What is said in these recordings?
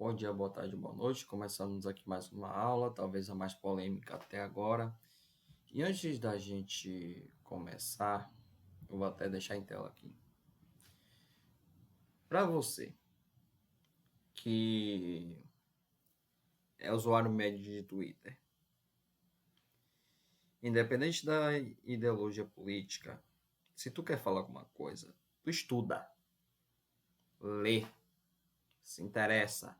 Bom dia, boa tarde, boa noite. Começamos aqui mais uma aula, talvez a mais polêmica até agora. E antes da gente começar, eu vou até deixar em tela aqui. Para você que é usuário médio de Twitter, independente da ideologia política, se tu quer falar alguma coisa, tu estuda, lê, se interessa,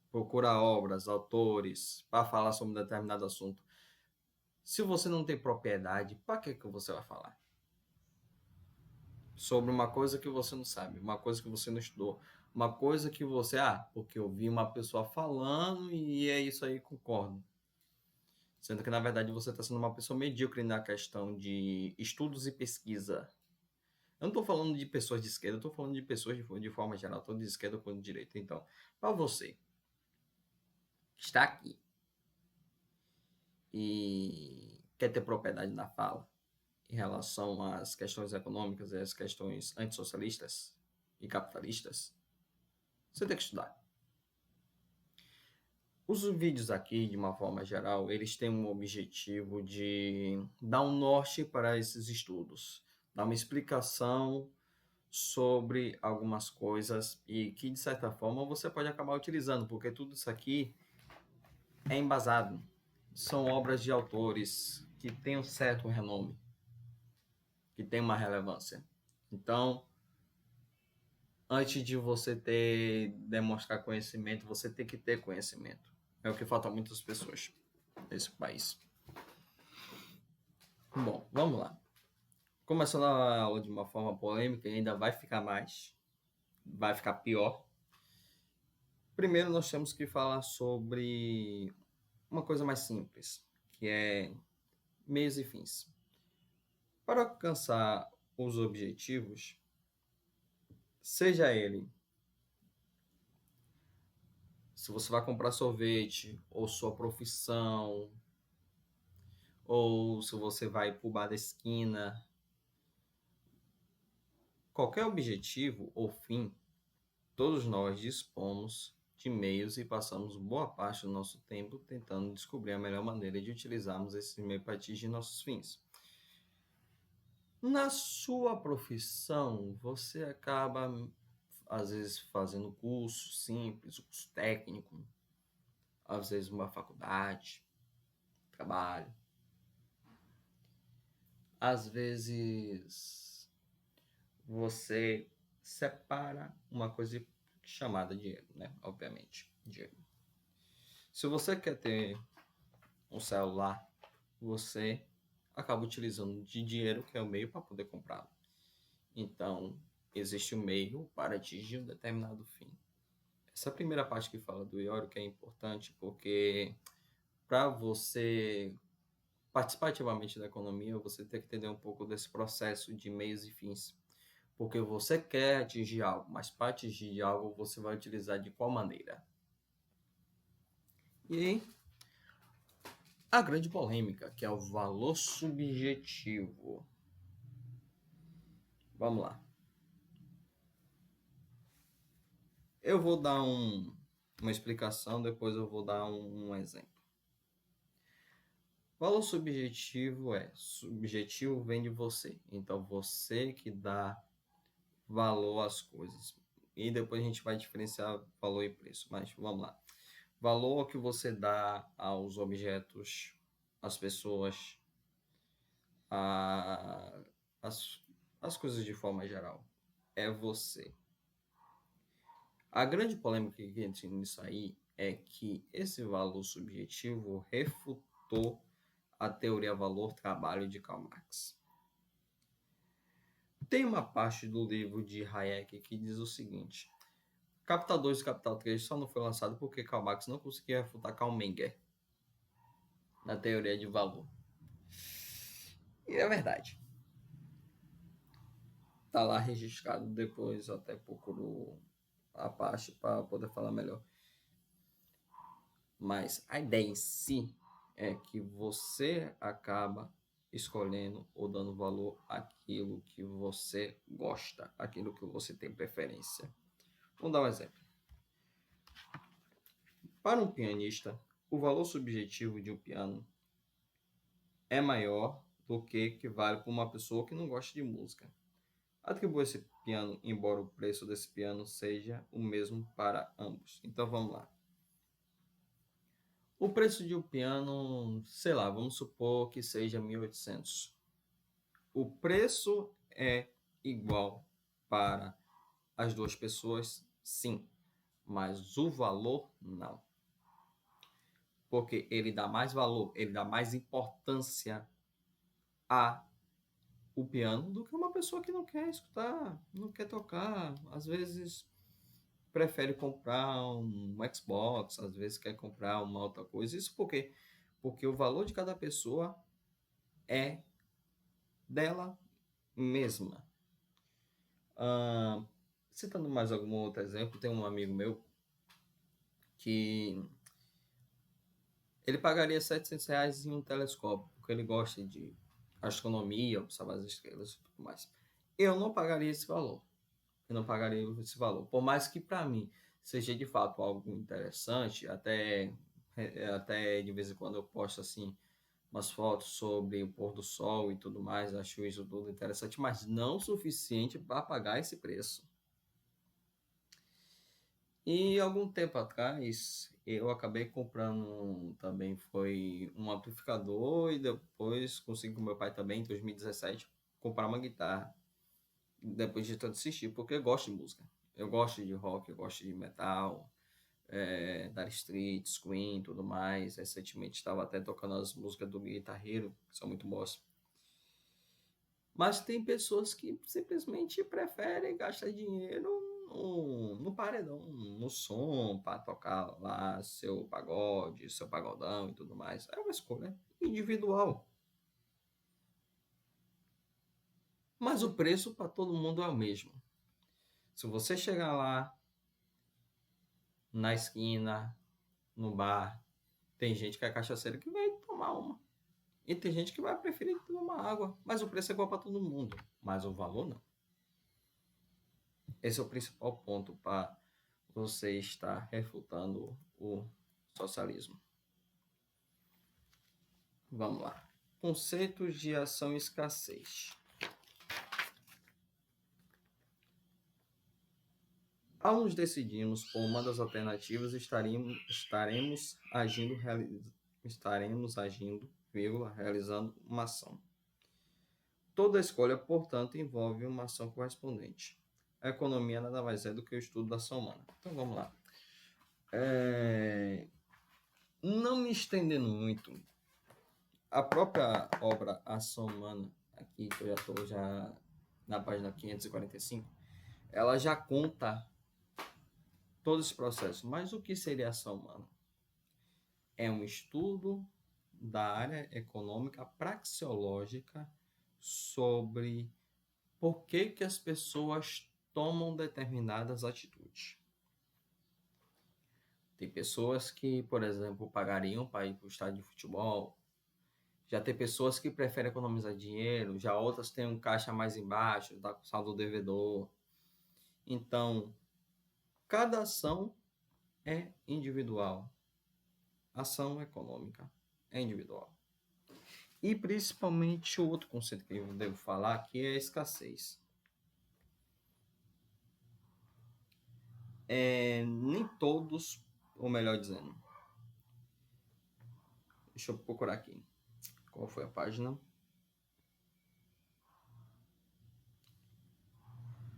procura obras, autores, para falar sobre um determinado assunto. Se você não tem propriedade, para que você vai falar? Sobre uma coisa que você não sabe, uma coisa que você não estudou, uma coisa que você, porque eu vi uma pessoa falando e é isso aí, concordo. Sendo que, na verdade, você está sendo uma pessoa medíocre na questão de estudos e pesquisa. Eu não estou falando de pessoas de esquerda, eu estou falando de pessoas de forma geral, tanto de esquerda quanto de direita. Então, para você que está aqui e quer ter propriedade na fala em relação às questões econômicas e às questões antissocialistas e capitalistas, você tem que estudar. Os vídeos aqui, de uma forma geral, eles têm um objetivo de dar um norte para esses estudos, dar uma explicação sobre algumas coisas e que, de certa forma, você pode acabar utilizando, porque tudo isso aqui é embasado. São obras de autores que têm um certo renome, que têm uma relevância. Então, antes de você demonstrar conhecimento, você tem que ter conhecimento. É o que falta a muitas pessoas nesse país. Bom, vamos lá. Começando a aula de uma forma polêmica, e ainda vai ficar pior. Primeiro, nós temos que falar sobre uma coisa mais simples, que é meios e fins. Para alcançar os objetivos, seja ele se você vai comprar sorvete, ou sua profissão, ou se você vai para o bar da esquina, qualquer objetivo ou fim, todos nós dispomos de meios e passamos boa parte do nosso tempo tentando descobrir a melhor maneira de utilizarmos esse meio para atingir nossos fins. Na sua profissão, você acaba, às vezes, fazendo curso simples, curso técnico, às vezes uma faculdade, trabalho. Às vezes, você separa uma coisa chamada dinheiro, né? Obviamente, dinheiro. Se você quer ter um celular, você acaba utilizando de dinheiro, que é o meio para poder comprá-lo. Então, existe um meio para atingir um determinado fim. Essa primeira parte que fala do IOR, que é importante, porque para você participar ativamente da economia, você tem que entender um pouco desse processo de meios e fins. Porque você quer atingir algo, mas para atingir algo você vai utilizar de qual maneira? E a grande polêmica, que é o valor subjetivo. Vamos lá. Eu vou dar uma explicação, depois eu vou dar um exemplo. Valor subjetivo vem de você. Então, você que dá valor às coisas. E depois a gente vai diferenciar valor e preço. Mas vamos lá. Valor que você dá aos objetos, às pessoas, às coisas de forma geral. É você. A grande polêmica que tem nisso aí é que esse valor subjetivo refutou a teoria valor-trabalho de Karl Marx. Tem uma parte do livro de Hayek que diz o seguinte: Capital 2 e Capital 3 só não foi lançado porque Karl Marx não conseguia refutar Karl Menger na teoria de valor. E é verdade. Tá lá registrado, depois eu até procuro a parte para poder falar melhor. Mas a ideia em si é que você acaba escolhendo ou dando valor àquilo que você gosta, àquilo que você tem preferência. Vamos dar um exemplo. Para um pianista, o valor subjetivo de um piano é maior do que vale para uma pessoa que não gosta de música. Atribua esse piano, embora o preço desse piano seja o mesmo para ambos. Então vamos lá. O preço de um piano, sei lá, vamos supor que seja 1.800. O preço é igual para as duas pessoas, sim, mas o valor não. Porque ele dá mais valor, ele dá mais importância a o piano do que uma pessoa que não quer escutar, não quer tocar. Às vezes prefere comprar um Xbox, às vezes quer comprar uma outra coisa. Isso porque o valor de cada pessoa é dela mesma. Citando mais algum outro exemplo, tem um amigo meu que ele pagaria R$ 700 em um telescópio, porque ele gosta de astronomia, observar as estrelas e tudo mais. Eu não pagaria esse valor. Eu não pagaria esse valor. Por mais que para mim seja de fato algo interessante, até de vez em quando eu posto assim umas fotos sobre o pôr do sol e tudo mais, acho isso tudo interessante, mas não o suficiente para pagar esse preço. E algum tempo atrás eu acabei comprando também foi um amplificador e depois consegui com meu pai também em 2017 comprar uma guitarra. Depois de tanto assistir, porque eu gosto de música. Eu gosto de rock, eu gosto de metal, Dire Straits, Queen, tudo mais. Recentemente estava até tocando as músicas do Guitarreiro, que são muito boas. Mas tem pessoas que simplesmente preferem gastar dinheiro no paredão, no som, para tocar lá seu pagode, seu pagodão e tudo mais. É uma escolha individual. Mas o preço para todo mundo é o mesmo. Se você chegar lá na esquina, no bar, tem gente que é cachaceira que vai tomar uma. E tem gente que vai preferir tomar água. Mas o preço é igual para todo mundo. Mas o valor não. Esse é o principal ponto para você estar refutando o socialismo. Vamos lá. Conceitos de ação e escassez. Ao nos decidirmos por uma das alternativas, estaremos agindo, realizando uma ação. Toda escolha, portanto, envolve uma ação correspondente. A economia nada mais é do que o estudo da ação humana. Então vamos lá. Não me estendendo muito, a própria obra Ação Humana, aqui que eu já estou na página 545, ela já conta todo esse processo. Mas o que seria ação humana? É um estudo da área econômica praxeológica sobre por que as pessoas tomam determinadas atitudes. Tem pessoas que, por exemplo, pagariam para ir para o estádio de futebol. Já tem pessoas que preferem economizar dinheiro. Já outras têm um caixa mais embaixo, está com saldo devedor. Então, cada ação é individual. Ação econômica é individual. E principalmente o outro conceito que eu devo falar, que é a escassez. Nem todos, ou melhor dizendo, deixa eu procurar aqui. Qual foi a página?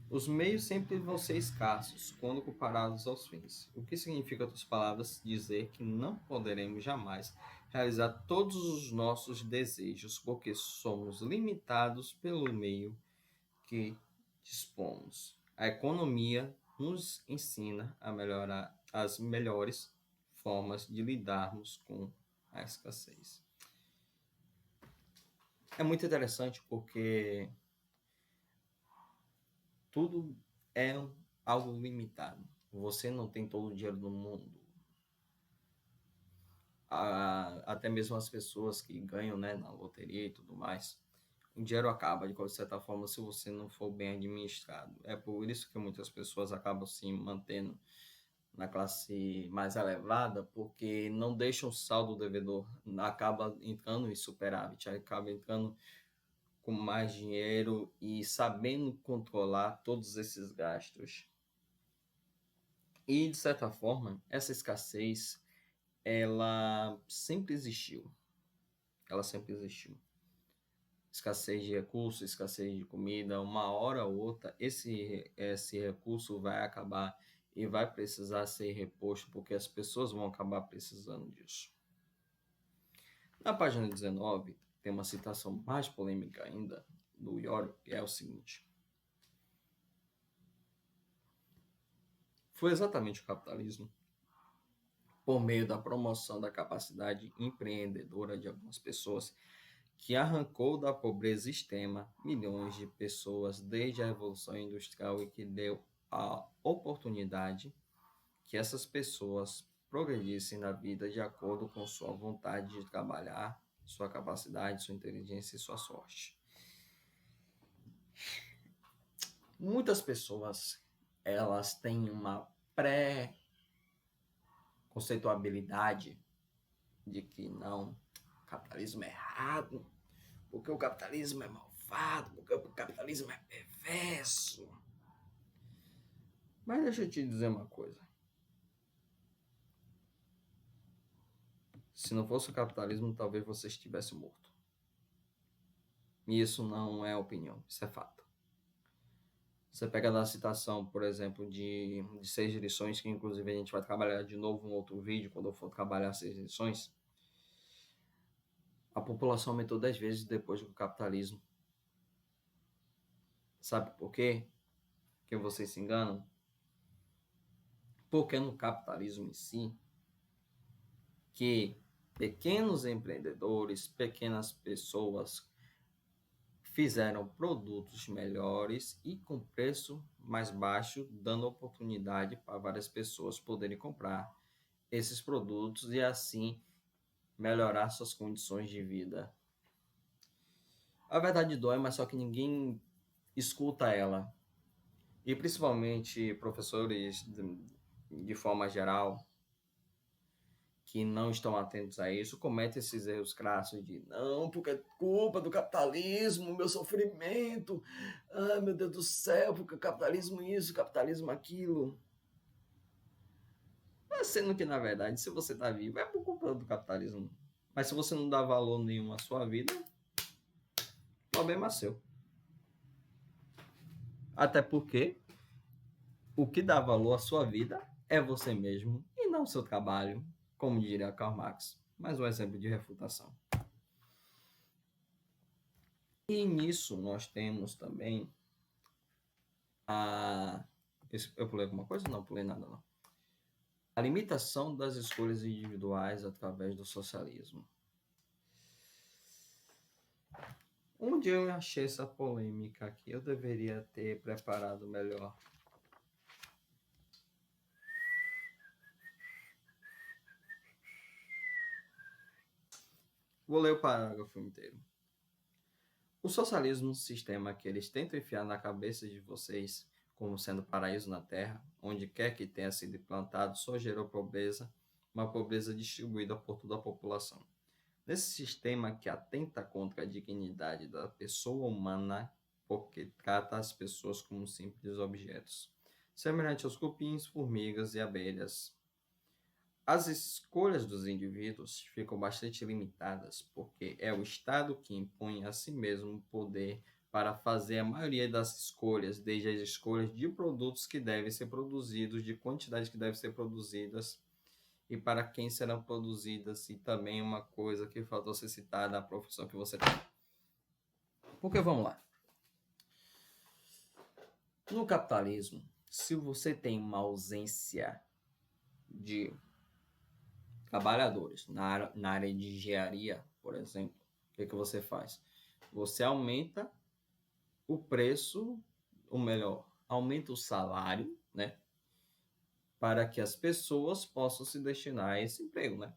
Os meios sempre vão ser escassos quando comparados aos fins. O que significa, em outras palavras, dizer que não poderemos jamais realizar todos os nossos desejos, porque somos limitados pelo meio que dispomos. A economia nos ensina a melhorar as melhores formas de lidarmos com a escassez. É muito interessante porque tudo é algo limitado. Você não tem todo o dinheiro do mundo. Até mesmo as pessoas que ganham, né, na loteria e tudo mais, o dinheiro acaba de certa forma se você não for bem administrado. É por isso que muitas pessoas acabam se mantendo na classe mais elevada, porque não deixa o saldo devedor, acaba entrando em superávit, acaba entrando com mais dinheiro e sabendo controlar todos esses gastos. E, de certa forma, essa escassez, ela sempre existiu. Ela sempre existiu. Escassez de recursos, escassez de comida, uma hora ou outra, esse recurso vai acabar e vai precisar ser reposto, porque as pessoas vão acabar precisando disso. Na página 19, tem uma citação mais polêmica ainda, do Yorick, que é o seguinte: foi exatamente o capitalismo, por meio da promoção da capacidade empreendedora de algumas pessoas, que arrancou da pobreza extrema milhões de pessoas desde a Revolução Industrial e que deu a oportunidade que essas pessoas progredissem na vida de acordo com sua vontade de trabalhar, sua capacidade, sua inteligência e sua sorte. Muitas pessoas, elas têm uma pré-conceituabilidade de que não, o capitalismo é errado, porque o capitalismo é malvado, porque o capitalismo é perverso. Mas deixa eu te dizer uma coisa. Se não fosse o capitalismo, talvez você estivesse morto. E isso não é opinião, isso é fato. Você pega na citação, por exemplo, de 6 lições, que inclusive a gente vai trabalhar de novo um outro vídeo, quando eu for trabalhar 6 lições. A população aumentou 10 vezes depois do capitalismo. Sabe por quê? Que vocês se enganam? Porque no capitalismo em si, que pequenos empreendedores, pequenas pessoas fizeram produtos melhores e com preço mais baixo, dando oportunidade para várias pessoas poderem comprar esses produtos e assim melhorar suas condições de vida. A verdade dói, mas só que ninguém escuta ela. E principalmente professores de forma geral que não estão atentos a isso, cometem esses erros crassos de não, porque é culpa do capitalismo, meu sofrimento, ai meu Deus do céu, porque o capitalismo isso, o capitalismo aquilo. Mas sendo que, na verdade, se você está vivo, é por culpa do capitalismo. Mas se você não dá valor nenhum à sua vida, o problema é seu. Até porque o que dá valor à sua vida é você mesmo e não o seu trabalho, como diria Karl Marx. Mais um exemplo de refutação. E nisso nós temos também a... Eu pulei alguma coisa? Não, pulei nada não. A limitação das escolhas individuais através do socialismo. Onde eu achei essa polêmica aqui? Eu deveria ter preparado melhor. Vou ler o parágrafo inteiro. O socialismo, sistema que eles tentam enfiar na cabeça de vocês como sendo paraíso na Terra, onde quer que tenha sido implantado, só gerou pobreza, uma pobreza distribuída por toda a população. Nesse sistema que atenta contra a dignidade da pessoa humana, porque trata as pessoas como simples objetos, semelhante aos cupins, formigas e abelhas. As escolhas dos indivíduos ficam bastante limitadas, porque é o Estado que impõe a si mesmo o poder para fazer a maioria das escolhas, desde as escolhas de produtos que devem ser produzidos, de quantidades que devem ser produzidas e para quem serão produzidas, e também uma coisa que faltou ser citada, a profissão que você tem. Porque vamos lá. No capitalismo, se você tem uma ausência de trabalhadores na área de engenharia, por exemplo, o que você faz? Você aumenta o preço, ou melhor, aumenta o salário, né? Para que as pessoas possam se destinar a esse emprego, né?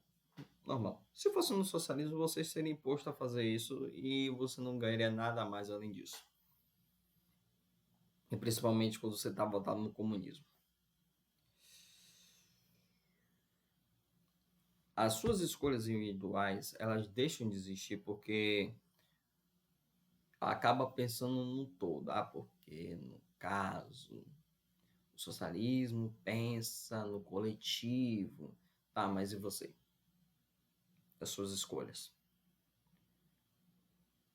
Normal. Se fosse no socialismo, você seria imposto a fazer isso e você não ganharia nada mais além disso. E principalmente quando você está votado no comunismo. as suas escolhas individuais, elas deixam de existir porque acaba pensando no todo. Porque no caso, o socialismo pensa no coletivo. Tá, mas e você? As suas escolhas.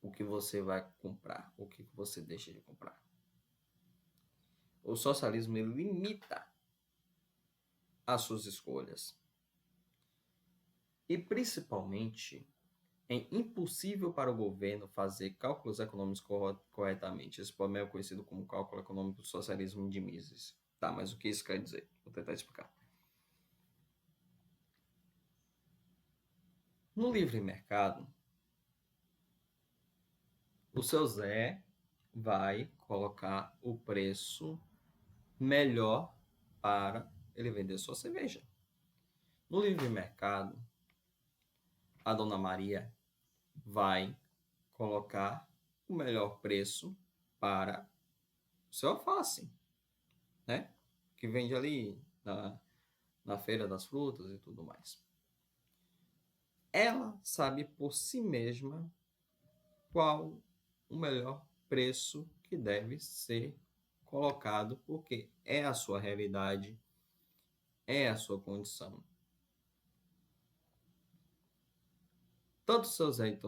O que você vai comprar? O que você deixa de comprar? O socialismo ele limita as suas escolhas. E principalmente é impossível para o governo fazer cálculos econômicos corretamente. Esse problema é conhecido como cálculo econômico do socialismo de Mises. Tá, mas o que isso quer dizer? Vou tentar explicar. No livre mercado, o seu Zé vai colocar o preço melhor para ele vender sua cerveja. No livre mercado, a dona Maria vai colocar o melhor preço para o seu alface, né? Que vende ali na feira das frutas e tudo mais. Ela sabe por si mesma qual o melhor preço que deve ser colocado, porque é a sua realidade, é a sua condição. Tanto o seu Zé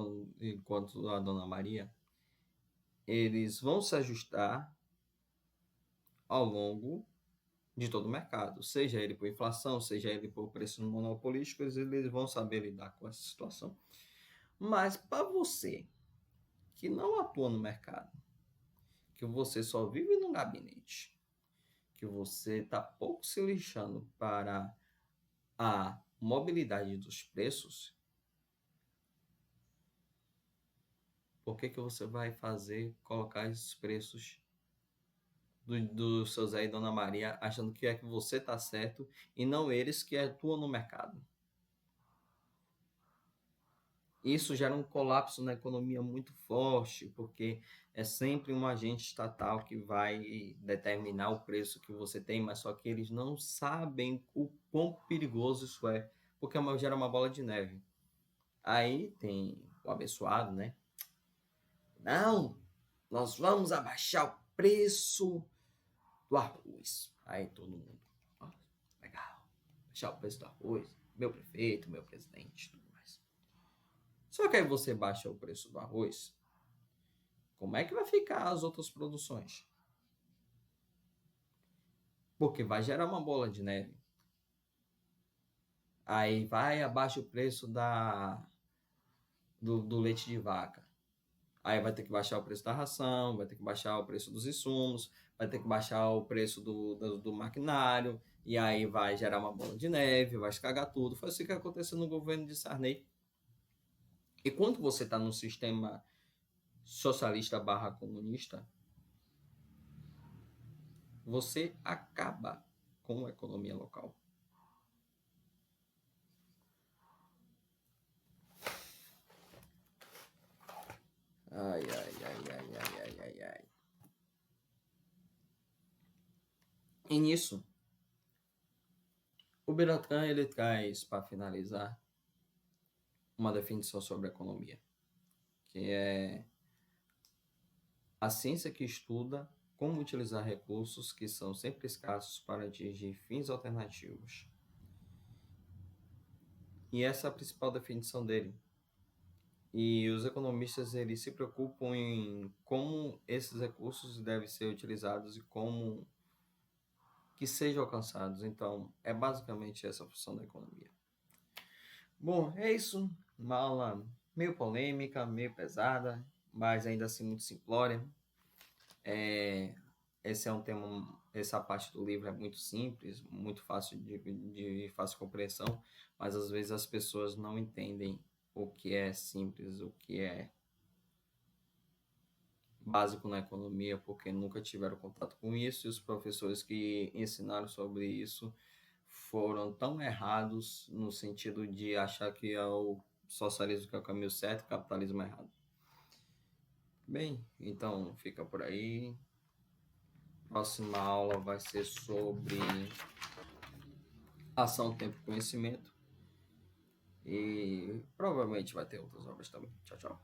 quanto a dona Maria, eles vão se ajustar ao longo de todo o mercado, seja ele por inflação, seja ele por preços monopolísticos, eles vão saber lidar com essa situação. Mas para você que não atua no mercado, que você só vive no gabinete, que você está pouco se lixando para a mobilidade dos preços, por que você vai colocar esses preços do seu Zé e Dona Maria, achando que é que você está certo e não eles que atuam no mercado? Isso gera um colapso na economia muito forte, porque é sempre um agente estatal que vai determinar o preço que você tem, mas só que eles não sabem o quão perigoso isso é, porque gera uma bola de neve. Aí tem o abençoado, né? Não, nós vamos abaixar o preço do arroz. Aí todo mundo, ó, legal, abaixar o preço do arroz, meu prefeito, meu presidente, tudo mais. Só que aí você baixa o preço do arroz, como é que vai ficar as outras produções? Porque vai gerar uma bola de neve. Aí vai abaixo o preço do leite de vaca. Aí vai ter que baixar o preço da ração, vai ter que baixar o preço dos insumos, vai ter que baixar o preço do maquinário, e aí vai gerar uma bola de neve, vai estragar tudo. Foi assim que aconteceu no governo de Sarney. E quando você está num sistema socialista barra comunista, você acaba com a economia local. Ai, ai, ai, ai, ai, ai, ai, ai. E nisso, o Bertrand ele traz, para finalizar, uma definição sobre a economia, que é a ciência que estuda como utilizar recursos que são sempre escassos para atingir fins alternativos. E essa é a principal definição dele. E os economistas eles se preocupam em como esses recursos devem ser utilizados e como que sejam alcançados. Então, é basicamente essa a função da economia. Bom, é isso. Uma aula meio polêmica, meio pesada, mas ainda assim muito simplória. Esse é um tema, essa parte do livro é muito simples, muito fácil de fácil compreensão, mas às vezes as pessoas não entendem o que é simples, o que é básico na economia, porque nunca tiveram contato com isso, e os professores que ensinaram sobre isso foram tão errados no sentido de achar que é o socialismo que é o caminho certo, o capitalismo é errado. Bem, então fica por aí. Próxima aula vai ser sobre ação, tempo e conhecimento. E provavelmente vai ter outras obras também. Tchau, tchau.